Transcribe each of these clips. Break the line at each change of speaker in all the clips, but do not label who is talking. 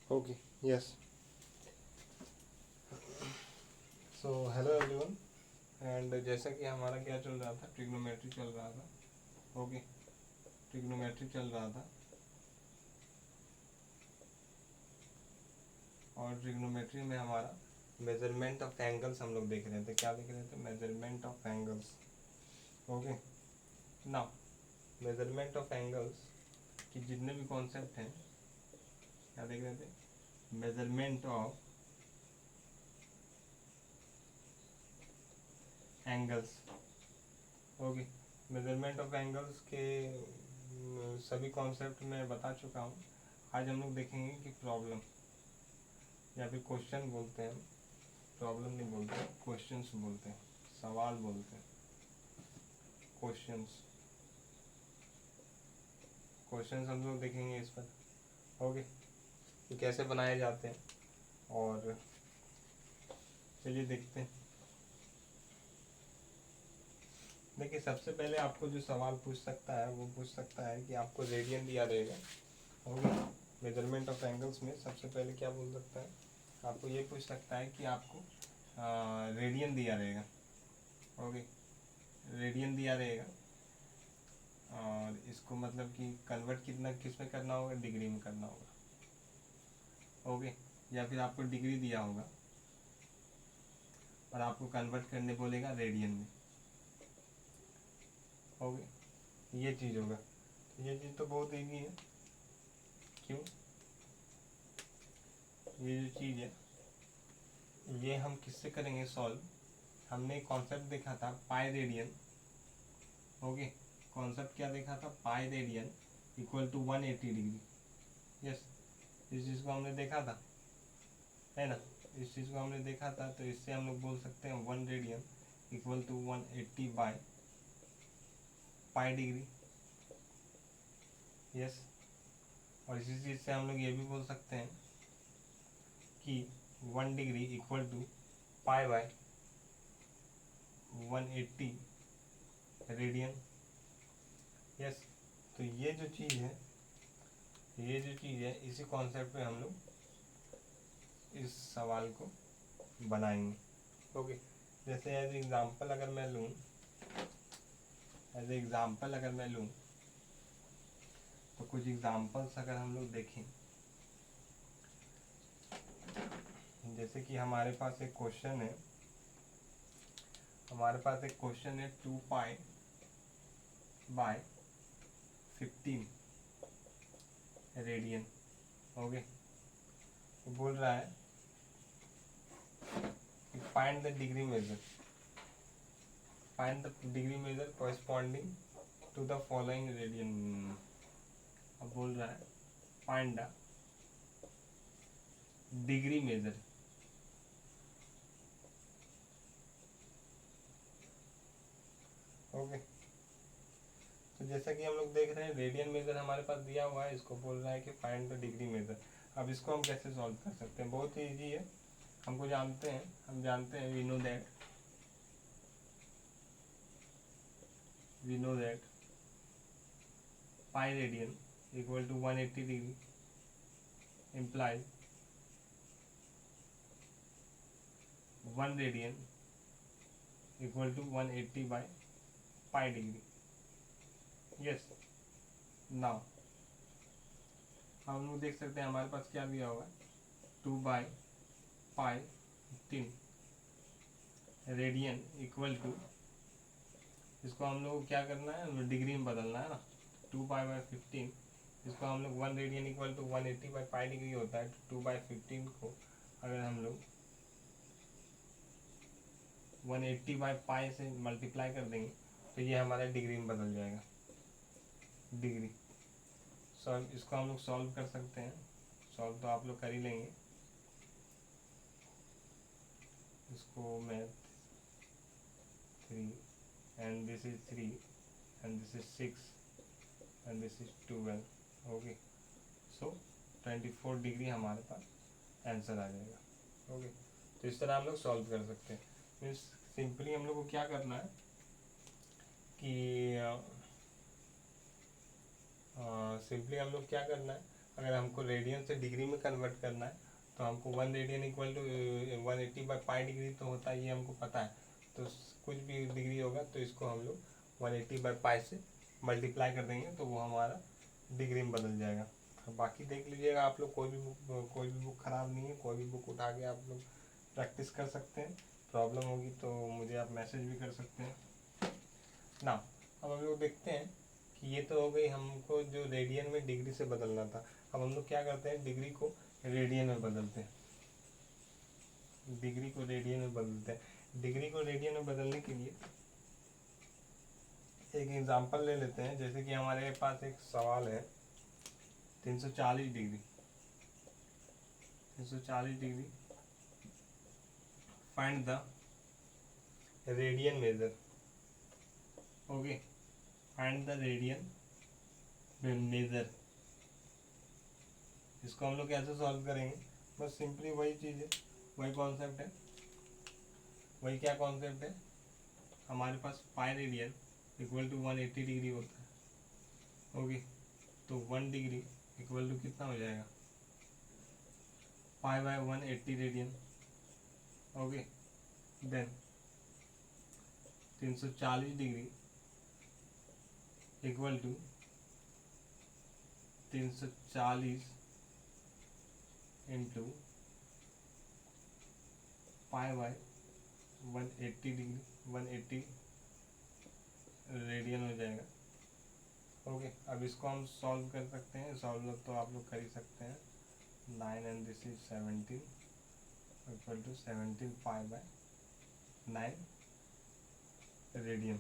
Okay, yes. So hello everyone. And जैसा कि हमारा क्या चल रहा था, ट्रिग्नोमेट्री चल रहा था। ओके, ट्रिग्नोमेट्री चल रहा था और ट्रिग्नोमेट्री में हमारा मेजरमेंट ऑफ एंगल्स हम लोग देख रहे थे। क्या देख रहे थे? Measurement of angles. Okay, now measurement of angles की जितने भी कॉन्सेप्ट हैं, क्या देख रहे थे? Measurement of angles. Okay, measurement of angles के सभी कॉन्सेप्ट मैं बता चुका हूँ। आज हम लोग देखेंगे कि प्रॉब्लम या फिर क्वेश्चन बोलते हैं, प्रॉब्लम नहीं बोलते, क्वेश्चंस बोलते हैं, सवाल बोलते हैं, क्वेश्चंस। क्वेश्चंस हम लोग देखेंगे इस पर। ओके, तो कैसे बनाए जाते हैं और चलिए देखते हैं। देखिए, सबसे पहले आपको जो सवाल पूछ सकता है वो पूछ सकता है कि आपको रेडियन दिया रहेगा। ओके, मेजरमेंट ऑफ एंगल्स में सबसे पहले क्या बोल सकता है, आपको ये पूछ सकता है कि आपको रेडियन दिया रहेगा। ओके, रेडियन दिया रहेगा और इसको मतलब कि कन्वर्ट कितना किस में करना होगा, डिग्री में करना होगा। ओके, या फिर आपको डिग्री दिया होगा और आपको कन्वर्ट करने बोलेगा रेडियन में। ओके, ये चीज़ होगा। ये चीज़ तो बहुत ईजी है। क्यों? ये जो चीज़ है ये हम किससे करेंगे सॉल्व? हमने कॉन्सेप्ट देखा था पाई रेडियन। ओके, कॉन्सेप्ट क्या देखा था? Pi radian equal to 180 degree. Yes, इस चीज़ को हमने देखा था, है ना? इस चीज़ को हमने देखा था, तो इससे हम लोग बोल सकते हैं 1 radian equal to 180 by pi degree. Yes, और इसी चीज़ से हम लोग ये भी बोल सकते हैं कि 1 degree equal to pi by 180 radian. Yes, तो ये जो चीज़ है, ये जो चीज़ है, इसी कॉन्सेप्ट पे हम लोग इस सवाल को बनाएंगे। ओके, जैसे एज एग्ज़ाम्पल अगर मैं लूँ, तो कुछ एग्जांपल्स अगर हम लोग देखें, जैसे कि हमारे पास एक क्वेश्चन है, 2 पाई बाय 15 रेडियन। ओके, तो बोल रहा है कि find the degree measure corresponding to the following radian. अब बोल रहा है find the degree measure. Okay, तो जैसा कि हम लोग देख रहे हैं रेडियन मेजर हमारे पास दिया हुआ है, इसको बोल रहा है कि फाइंड द डिग्री मेजर। अब इसको हम कैसे सॉल्व कर सकते हैं? बहुत ही ईजी है। हम जानते हैं we know that pi radian equal to 180 degree implies 1 radian equal to 180 by pi degree. Yes, now हम लोग देख सकते हैं हमारे पास क्या दिया हुआ है, 2 by pi 15 radian equal to, इसको हम लोग क्या करना है, डिग्री में बदलना है ना। 2 पाई बाई 15, इसको हम लोग 1 radian equal to 180 by pi degree होता है, तो 2 बाई 15 को अगर हम लोग 180 बाई पाई से मल्टीप्लाई कर देंगे तो ये हमारा डिग्री में बदल जाएगा, डिग्री। सॉल्व, इसको हम लोग सॉल्व कर सकते हैं। सॉल्व तो आप लोग कर ही लेंगे। इसको मैं 3 and this is 3 and this is 6 and this is 12। Okay, so 24 degree हमारे पास आंसर आ जाएगा। ओके, तो इस तरह हम लोग सॉल्व कर सकते हैं। मीन्स सिंपली हम लोग को क्या करना है कि सिंपली हम लोग क्या करना है, अगर हमको रेडियन से डिग्री में कन्वर्ट करना है तो हमको 1 रेडियन इक्वल टू 180/π डिग्री तो होता है, ये हमको पता है। तो कुछ भी डिग्री होगा तो इसको हम लोग 180/π से मल्टीप्लाई कर देंगे तो वो हमारा डिग्री में बदल जाएगा। बाकी देख लीजिएगा आप लोग, कोई भी बुक ख़राब नहीं है, कोई भी बुक उठा के आप लोग प्रैक्टिस कर सकते हैं। प्रॉब्लम होगी तो मुझे आप मैसेज भी कर सकते हैं ना। अब हम लोग देखते हैं कि ये तो हो गई हमको जो रेडियन में डिग्री से बदलना था। अब हम लोग क्या करते हैं, डिग्री को रेडियन में बदलते हैं। डिग्री को रेडियन में बदलते हैं। डिग्री को रेडियन में बदलने के लिए एक एग्जांपल ले लेते हैं। जैसे कि हमारे पास एक सवाल है 340 degree, 340 degree find the radian major. Okay, find the radian major. इसको हम लोग कैसे सॉल्व करेंगे, बस सिंपली वही चीज़ है, वही कॉन्सेप्ट है। वही क्या कॉन्सेप्ट है, हमारे पास pi radian equal to 180 degree होता है। ओके, तो 1 डिग्री इक्वल टू कितना हो जाएगा, π/180 radian. Okay, then 340 degree equal to 340 into π/180 degree, 180 radian हो जाएगा। ओके, अब इसको हम सॉल्व कर सकते हैं। सॉल्व तो आप लोग कर ही सकते हैं। 9 and this is 17 equal to 17 π/9 radian.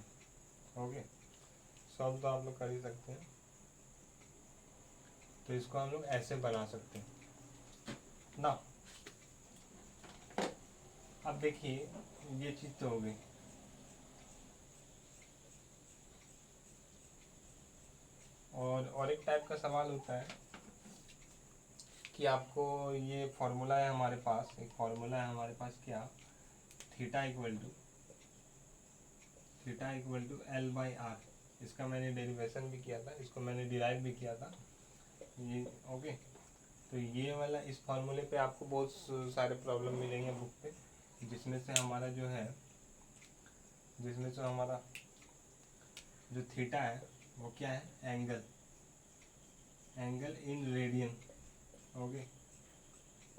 Okay, solve तो आप लोग कर ही सकते हैं। तो इसको हम लोग ऐसे बना सकते हैं ना। अब देखिए, ये चीज़ तो हो गई। और एक टाइप का सवाल होता है कि आपको ये फॉर्मूला है हमारे पास, एक फॉर्मूला है हमारे पास, क्या, थीटा इक्वल टू L/R। इसका मैंने डेरिवेशन भी किया था, इसको मैंने डिराइव भी किया था ये। ओके, तो ये वाला इस फार्मूले पे आपको बहुत सारे प्रॉब्लम मिलेंगे बुक पे, जिसमें से हमारा जो थीटा है वो क्या है, angle in radian. Okay,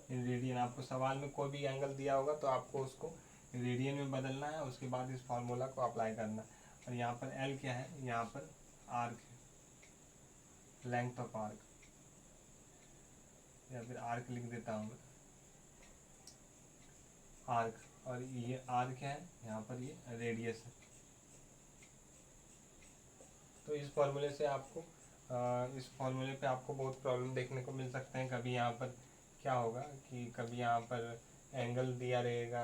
in radian. आपको सवाल में कोई भी एंगल दिया होगा तो आपको उसको रेडियन में बदलना है, उसके बाद इस फार्मूला को अप्लाई करना है। और यहाँ पर एल क्या है, यहाँ पर आर्क है, लेंथ ऑफ आर्क, या फिर आर्क लिख देता हूँ मैं, आर्क। और ये आर्क है, यहाँ पर ये रेडियस है। तो इस फॉर्मूले से आपको इस फॉर्मूले पे आपको बहुत प्रॉब्लम देखने को मिल सकते हैं। कभी यहाँ पर क्या होगा कि कभी यहाँ पर एंगल दिया रहेगा,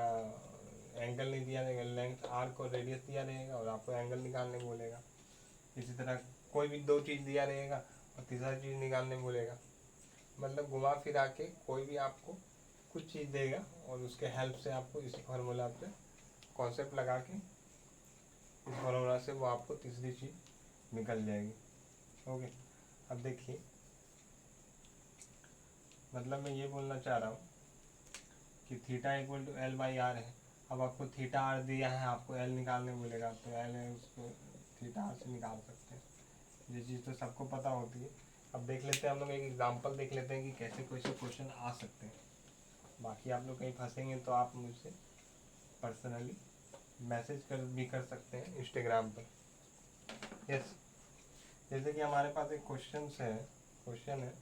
एंगल नहीं दिया रहेगा, लेंथ आर्क और रेडियस दिया रहेगा और आपको एंगल निकालने बोलेगा। इसी तरह कोई भी दो चीज़ दिया रहेगा और तीसरा चीज़ निकालने बोलेगा। मतलब घुमा फिरा के कोई भी आपको कुछ चीज़ देगा और उसके हेल्प से आपको इसी फार्मूला पे कॉन्सेप्ट लगा के इस फार्मूला से वो आपको तीसरी चीज़ निकल जाएगी। ओके, अब देखिए, मतलब मैं ये बोलना चाह रहा हूँ कि थीटा इक्वल टू L/R है। अब आपको थीटा आर दिया है, आपको एल निकालने बोलेगा तो एल है, उसको थीटा आर से निकाल सकते हैं। ये चीज़ तो सबको पता होती है। अब देख लेते हैं हम लोग, एक एग्जांपल देख लेते हैं कि कैसे कैसे क्वेश्चन आ सकते हैं। बाकी आप लोग कहीं फंसेंगे तो आप मुझसे पर्सनली मैसेज भी कर सकते हैं इंस्टाग्राम पर। यस, जैसे कि हमारे पास एक क्वेश्चन है,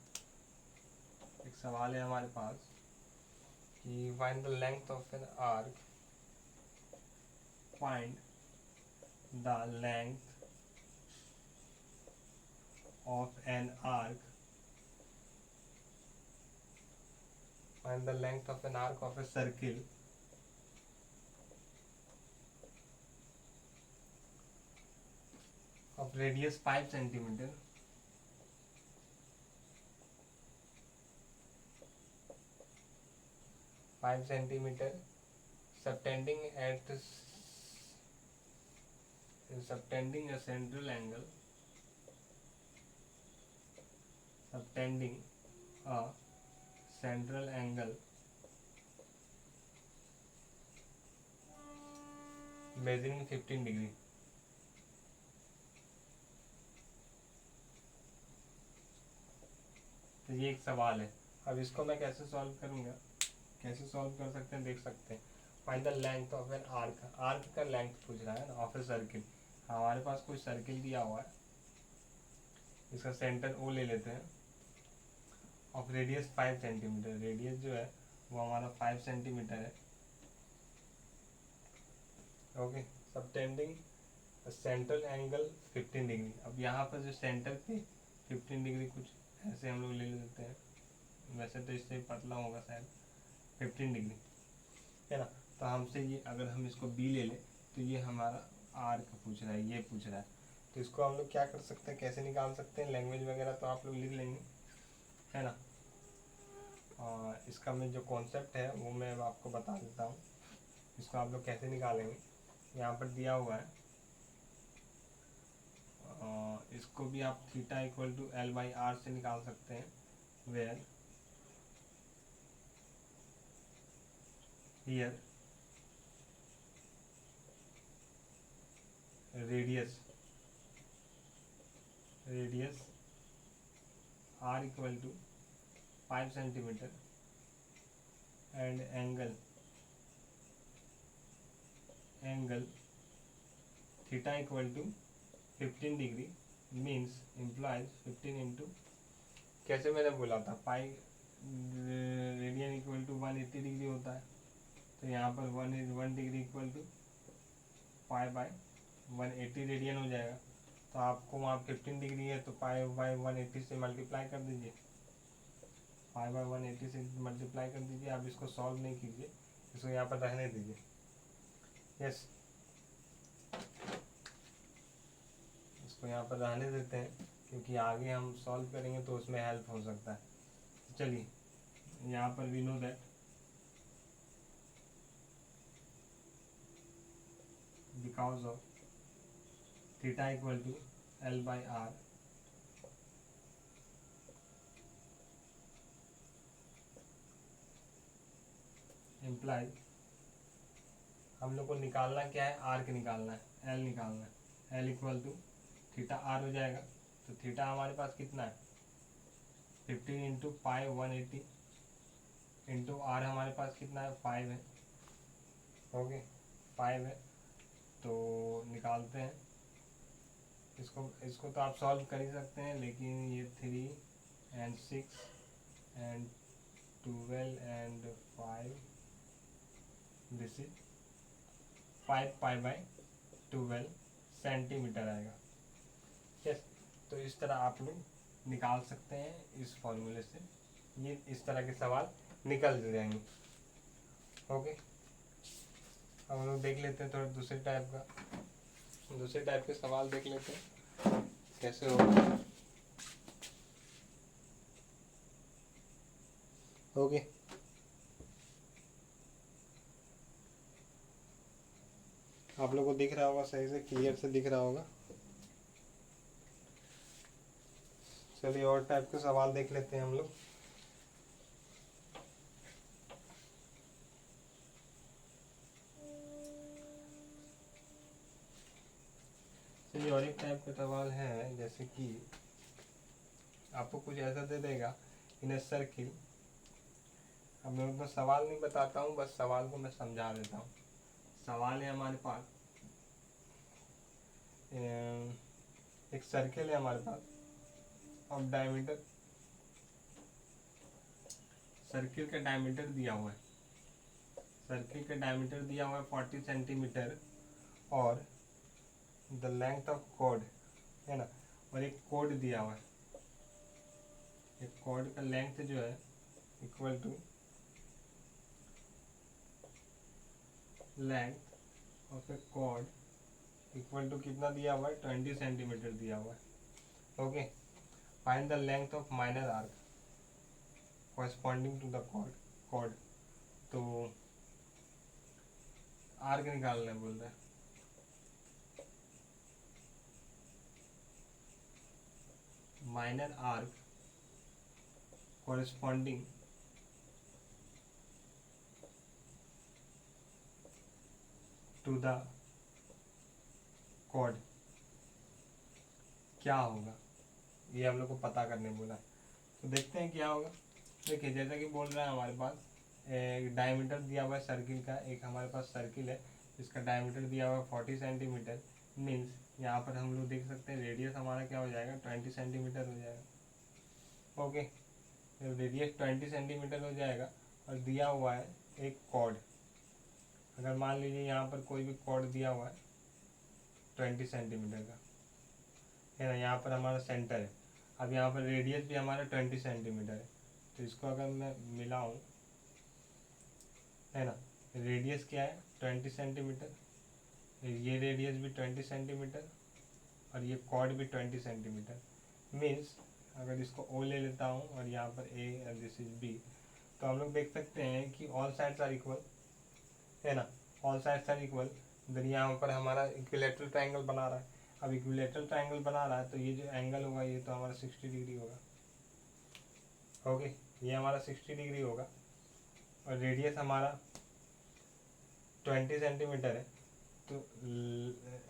एक सवाल है हमारे पास कि find the length of an arc, find the length of an arc, find the length of an arc of a circle of radius 5 centimeter, 5 centimeter, subtending a central angle, subtending a central angle measuring 15 degree. तो ये एक सवाल है। अब इसको मैं कैसे solve करूँगा, कैसे सॉल्व कर सकते हैं देख सकते हैं। Find the length of an arc, arc का लेंथ पूछ रहा है ना, ऑफ ए सर्किल। हमारे पास कोई सर्किल दिया हुआ है, इसका सेंटर ओ ले लेते हैं, ऑफ रेडियस 5 सेंटीमीटर, रेडियस जो है वो हमारा 5 सेंटीमीटर है। Okay, subtending central angle 15 degree. अब यहाँ पर जो सेंटर पे 15 डिग्री कुछ ऐसे हम लोग ले लेते हैं, वैसे तो इससे पतला होगा शायद 15 डिग्री, है ना। तो हमसे ये, अगर हम इसको बी ले लें तो ये हमारा आर का पूछ रहा है, ये पूछ रहा है। तो इसको हम लोग क्या कर सकते हैं, कैसे निकाल सकते हैं, लैंग्वेज वगैरह तो आप लोग लिख लेंगे, है ना। इसका मैं जो कॉन्सेप्ट है वो मैं आपको बता देता हूँ, इसको आप लोग कैसे निकालेंगे। यहाँ पर दिया हुआ है, इसको भी आप theta equal to L by R से निकाल सकते हैं, where here radius R equal to 5 centimetre and angle theta equal to 15 degree means implies 15 into, कैसे मैंने बोला था pi radian equal to 180 degree होता है, तो यहाँ पर 1 degree equal to pi by 180 radian हो जाएगा। तो आपको वहाँ 15 डिग्री है तो पाई बाई 180 से मल्टीप्लाई कर दीजिए, पाई बाई 180 से मल्टीप्लाई कर दीजिए। आप इसको सॉल्व नहीं कीजिए, इसको यहाँ पर रहने दीजिए। यस, इसको यहाँ पर रहने देते हैं क्योंकि आगे हम सॉल्व करेंगे तो उसमें हेल्प हो सकता है। चलिए, यहाँ पर we know that because of theta equal to L by R implies, हम लोग को निकालना क्या है, आर्क निकालना है, एल निकालना है। L equal to theta R हो जाएगा, तो थीटा हमारे पास कितना है 15 इंटू पाई 180 इंटू आर हमारे पास कितना है 5 है। ओके, 5 है, तो निकालते हैं इसको। इसको तो आप सॉल्व कर ही सकते हैं, लेकिन ये 3 and 6 and 12 and 5, this is 5 pi by 12 centimetre आएगा। यस, तो इस तरह आप लोग निकाल सकते हैं इस फॉर्मूले से, ये इस तरह के सवाल निकल जाएंगे। ओके, हम लोग देख लेते हैं थोड़ा दूसरे टाइप के सवाल देख लेते हैं कैसे होगा। ओके, आप लोगों को दिख रहा होगा, सही से क्लियर से दिख रहा होगा। चलिए और टाइप के सवाल देख लेते हैं हम लोग। चलिए, और एक टाइप का सवाल है, जैसे कि आपको कुछ ऐसा दे देगा इन ए सर्किल। अब मैं उतना सवाल नहीं बताता हूँ, बस सवाल को मैं समझा देता हूँ। सवाल है हमारे पास, एक सर्किल है हमारे पास ऑफ डायमीटर, सर्किल का डायमीटर दिया हुआ है, सर्किल का डायमीटर दिया हुआ है 40 सेंटीमीटर, और द लेंथ ऑफ कॉर्ड है ना, और एक कॉर्ड दिया हुआ है, एक कॉर्ड का लेंथ जो है equal to length of a chord equal to कितना दिया हुआ है 20 सेंटीमीटर दिया हुआ है। Okay, find the length of minor arc corresponding to the chord. तो आर्क निकालना बोल रहा है, minor arc corresponding to the chord क्या होगा, ये हम लोग को पता करने बोला। तो देखते हैं क्या होगा। देखिए जैसा कि बोल रहा है हमारे पास एक डायमीटर दिया हुआ है सर्किल का, एक हमारे पास सर्किल है जिसका डायमीटर दिया हुआ है 40 सेंटीमीटर। मीन्स यहाँ पर हम लोग देख सकते हैं रेडियस हमारा क्या हो जाएगा 20 सेंटीमीटर हो जाएगा। ओके, रेडियस 20 सेंटीमीटर हो जाएगा और दिया हुआ है एक कॉर्ड। अगर मान लीजिए यहाँ पर कोई भी कॉर्ड दिया हुआ है 20 सेंटीमीटर का, है ना, यहाँ पर हमारा सेंटर है। अब यहाँ पर रेडियस भी हमारा 20 सेंटीमीटर है, तो इसको अगर मैं मिलाऊँ, है ना, रेडियस क्या है 20 सेंटीमीटर, ये रेडियस भी 20 सेंटीमीटर और ये कॉर्ड भी 20 सेंटीमीटर। मीन्स अगर इसको ओ ले लेता हूँ और यहाँ पर ए और दिस इज बी, तो हम लोग देख सकते हैं कि ऑल साइड्स आर इक्वल, है ना, all sides are equal. Then यहाँ पर हमारा इक्विलेटरल ट्रायंगल बना रहा है। अब इक्विलेटरल ट्रायंगल बना रहा है तो ये जो एंगल होगा ये तो हमारा 60 डिग्री होगा। ओके, ये हमारा 60 डिग्री होगा और रेडियस हमारा 20 सेंटीमीटर है। तो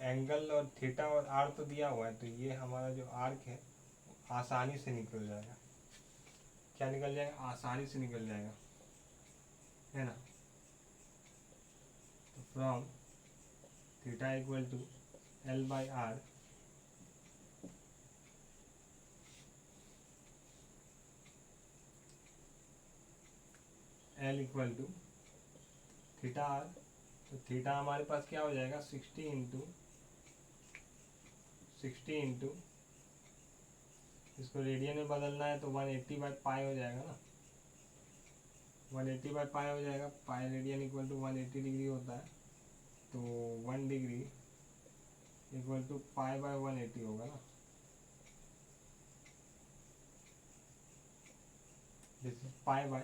एंगल और थीटा और आर तो दिया हुआ है, तो ये हमारा जो आर्क है आसानी से निकल जाएगा। क्या निकल जाएगा? आसानी से निकल जाएगा, है ना। तो from theta equal to L by R L equal to theta R, तो थीटा हमारे पास क्या हो जाएगा 60 इंटू इसको रेडियन में बदलना है तो 180 बाई पाई हो जाएगा ना, 180 बाई पाई हो जाएगा। Pi radian equal to 180 degree होता है, तो 1 degree equal to pi by 180 होगा ना। This is pi by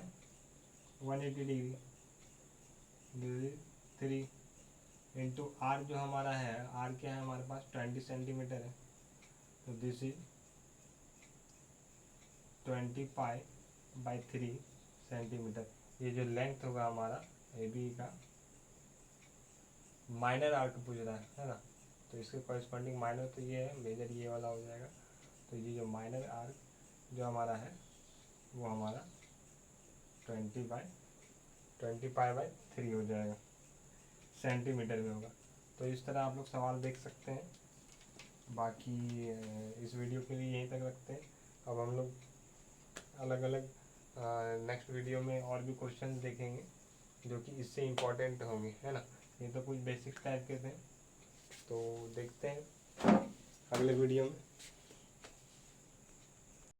180 degree, this is 3 into R जो हमारा है, आर क्या है हमारे पास 20 सेंटीमीटर है, तो this is 20 pi by 3 centimetre. ये जो लेंथ होगा हमारा ए बी का, माइनर आर्क पूछ रहा है ना, तो इसके कॉरेस्पॉन्डिंग माइनर तो ये है, मेजर ये वाला हो जाएगा। तो ये जो माइनर आर्क जो हमारा है वो हमारा 20 पाई बाई 3 हो जाएगा, सेंटीमीटर में होगा। तो इस तरह आप लोग सवाल देख सकते हैं। बाकी इस वीडियो के लिए यहीं तक रखते हैं। अब हम लोग अलग अलग नेक्स्ट वीडियो में और भी क्वेश्चन देखेंगे जो कि इससे इम्पोर्टेंट होंगे, है ना। ये तो कुछ बेसिक टाइप के थे, तो देखते हैं अगले वीडियो में।